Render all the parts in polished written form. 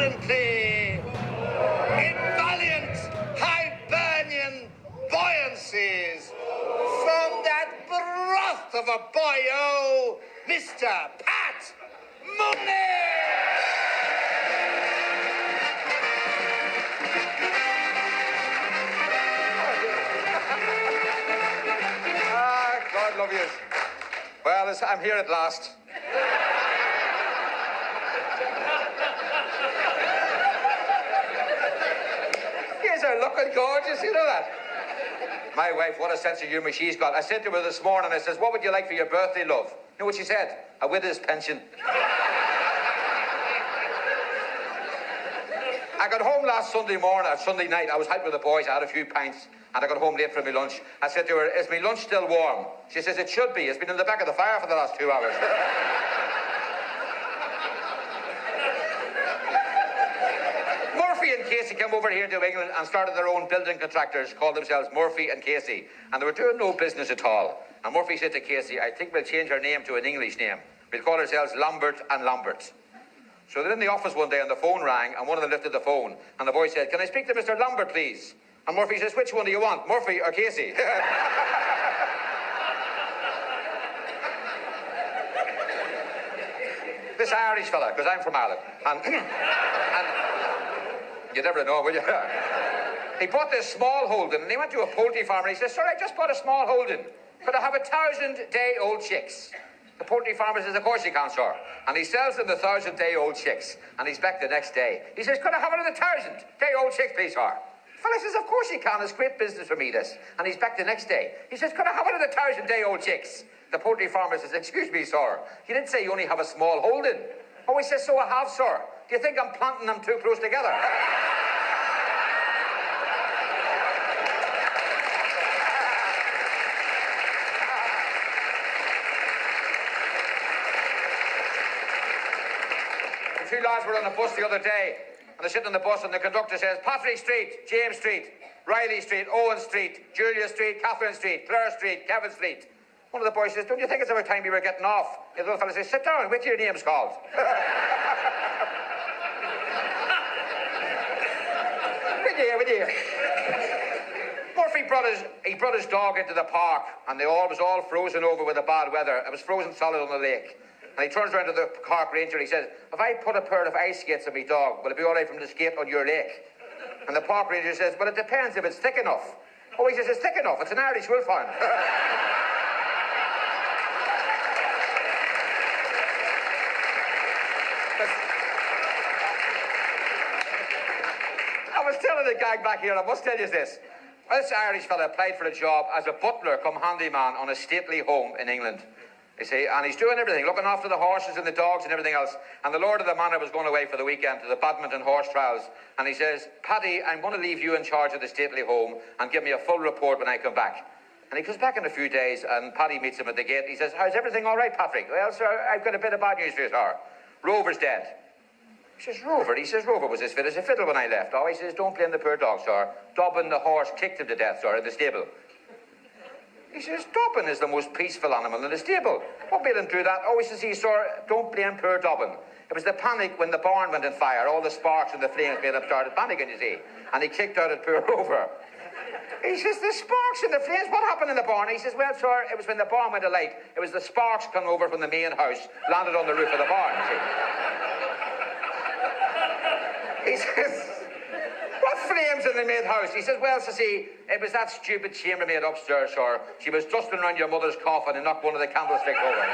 buoyantly, in valiant Hibernian buoyancies, from that broth of a boyo, Mr. Pat Mooney! God love you. Well, I'm here at last. Yes, are looking gorgeous, you know that? My wife, what a sense of humour she's got. I said to her this morning, I says, what would you like for your birthday, love? You know what she said? A widow's pension. I got home last Sunday night. I was out with the boys. I had a few pints, and I got home late for my lunch. I said to her, is my lunch still warm? She says, it should be. It's been in the back of the fire for the last 2 hours. Murphy and Casey came over here to England and started their own building contractors, called themselves Murphy and Casey. And they were doing no business at all. And Murphy said to Casey, I think we'll change our name to an English name. We'll call ourselves Lambert and Lambert. So they're in the office one day and the phone rang and one of them lifted the phone and the boy said, can I speak to Mr. Lambert, please? And Murphy says, which one do you want, Murphy or Casey? This Irish fella, because I'm from Ireland, and you never know, will you? He bought this small holding and he went to a poultry farmer and he says, sir, I just bought a small holding. Could I have 1,000-day-old chicks? The poultry farmer says, of course you can, sir. And he sells them the 1,000-day-old chicks. And he's back the next day. He says, could I have another 1,000-day-old chicks, please, sir? The fella says, of course you can. It's great business for me, this. And he's back the next day. He says, could I have another 1,000-day-old chicks? The poultry farmer says, excuse me, sir. You didn't say you only have a small holding. Oh, he says, so I have, sir. Do you think I'm planting them too close together? Two lads were on a bus the other day, and they're sitting on the bus, and the conductor says, Patrick Street, James Street, Riley Street, Owen Street, Julia Street, Catherine Street, Clare Street, Kevin Street. One of the boys says, don't you think it's about time we were getting off? The other fellow says, sit down, wait till your name's called. With you. Murphy brought his dog into the park, and it was all frozen over with the bad weather. It was frozen solid on the lake. And he turns around to the park ranger and he says, if I put a pair of ice skates on my dog, will it be all right for him to skate on your lake? And the park ranger says, well, it depends if it's thick enough. Oh, he says, it's thick enough. It's an Irish wolfhound. I was telling the gang back here, I must tell you this. This Irish fella applied for a job as a butler come handyman on a stately home in England. You see, and he's doing everything, looking after the horses and the dogs and everything else. And the lord of the manor was going away for the weekend to the badminton horse trials. And he says, Paddy, I'm going to leave you in charge of the stately home and give me a full report when I come back. And he comes back in a few days and Paddy meets him at the gate. He says, how's everything all right, Patrick? Well, sir, I've got a bit of bad news for you, sir. Rover's dead. He says, Rover? He says, Rover was as fit as a fiddle when I left. Oh, he says, don't blame the poor dog, sir. Dobbin, the horse, kicked him to death, sir, in the stable. He says, Dobbin is the most peaceful animal in the stable. What made him do that? Oh, he says, sir, don't blame poor Dobbin. It was the panic when the barn went on fire. All the sparks and the flames made him start panicking, you see. And he kicked out at poor Rover. He says, the sparks and the flames, what happened in the barn? He says, well, sir, it was when the barn went alight. It was the sparks coming over from the main house, landed on the roof of the barn, see. He says, what flames in the main house? He says, well, see, it was that stupid chambermaid upstairs, sir. She was dusting around your mother's coffin and knocked one of the candlesticks over.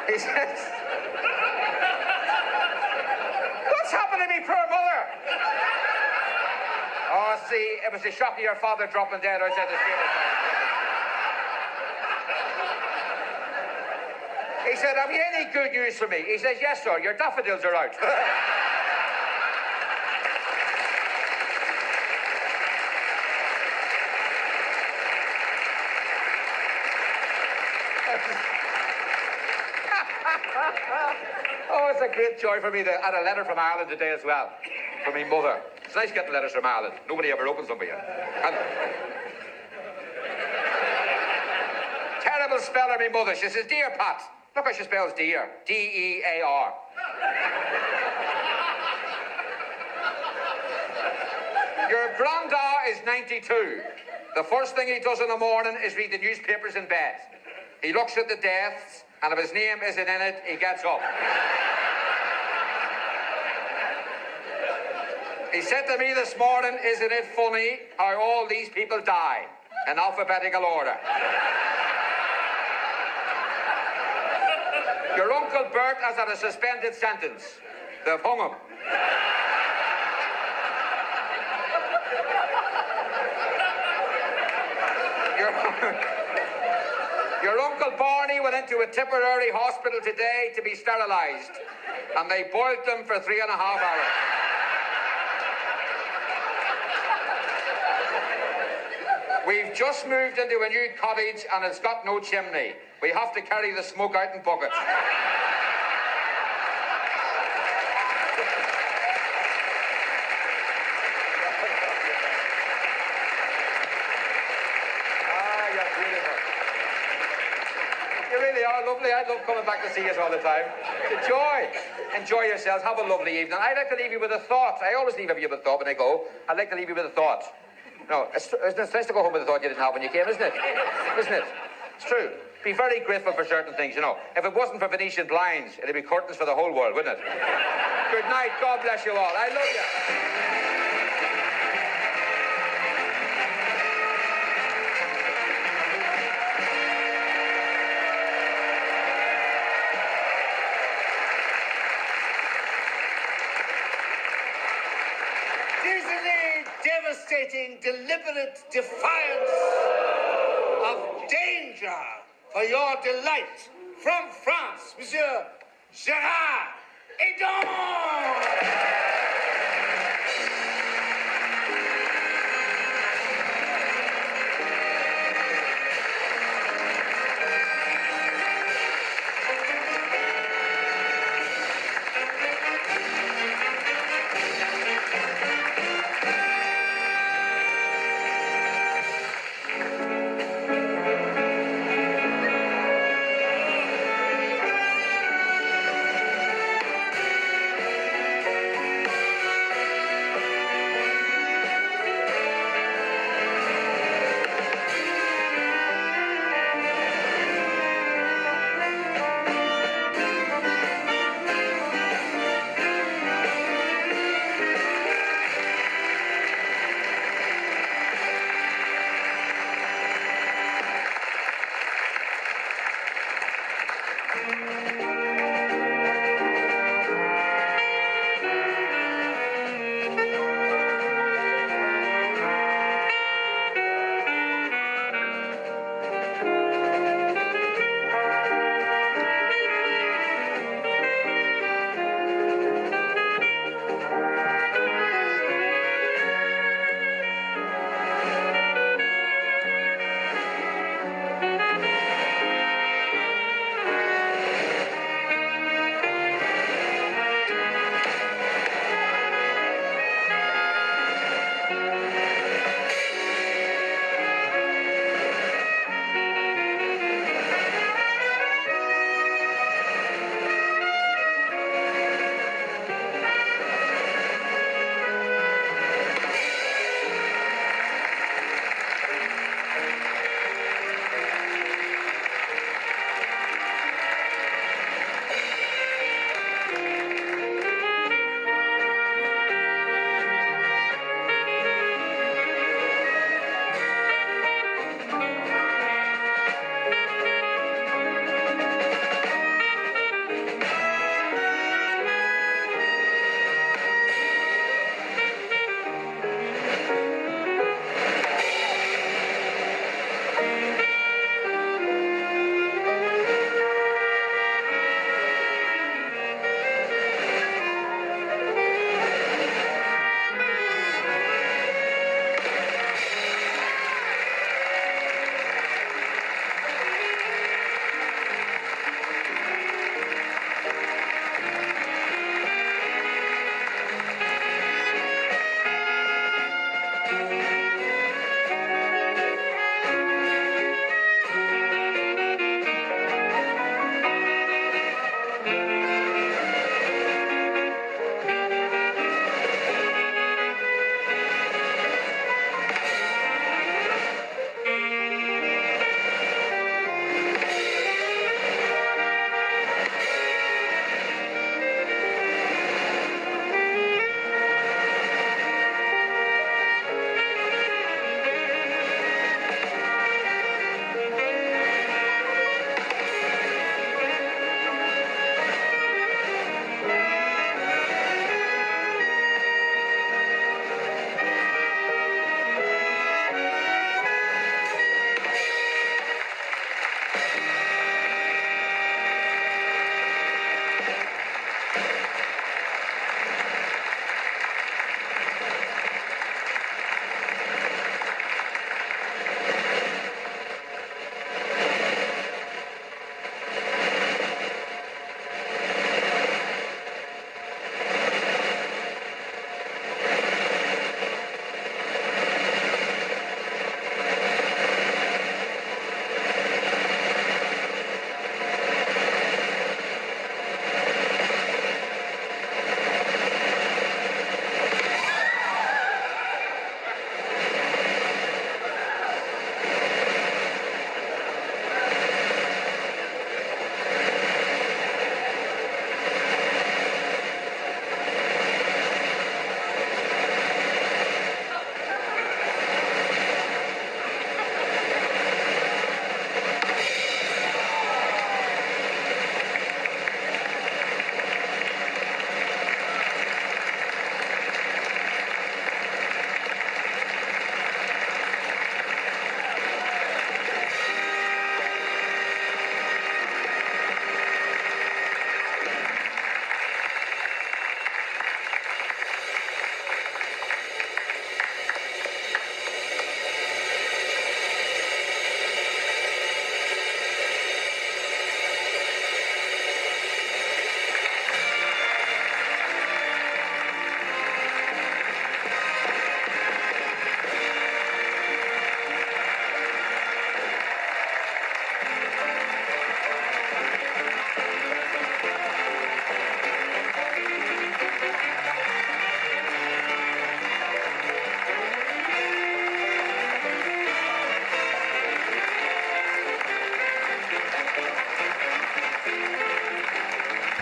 He says, what's happened to me, poor mother? Oh, see, it was the shock of your father dropping dead outside the stable. He said, have you any good news for me? He says, yes, sir, your daffodils are out. Oh, it's a great joy for me. I had a letter from Ireland today as well, from my mother. It's nice getting letters from Ireland. Nobody ever opens them for you. And terrible speller, my mother. She says, dear Pat, Look how she spells dear. D-E-A-R. Your granda is 92. The first thing he does in the morning is read the newspapers in bed. He looks at the deaths, and if his name isn't in it, he gets up. He said to me this morning, isn't it funny how all these people die in alphabetical order? Your Uncle Bert has had a suspended sentence. They've hung him. Your Uncle Barney went into a Tipperary hospital today to be sterilised, and they boiled them for 3.5 hours. We've just moved into a new cottage and it's got no chimney. We have to carry the smoke out in buckets. You're beautiful. You really are lovely. I love coming back to see you all the time. Enjoy yourselves. Have a lovely evening. I'd like to leave you with a thought. I always leave you with a thought when I go. I'd like to leave you with a thought. No, it's nice to go home with a thought you didn't have when you came, isn't it? Isn't it? It's true. Be very grateful for certain things, you know. If it wasn't for Venetian blinds, it'd be curtains for the whole world, wouldn't it? Good night. God bless you all. I love you. Devastating, deliberate defiance of danger for your delight. From France, Monsieur Gerard Edon!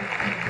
Thank you.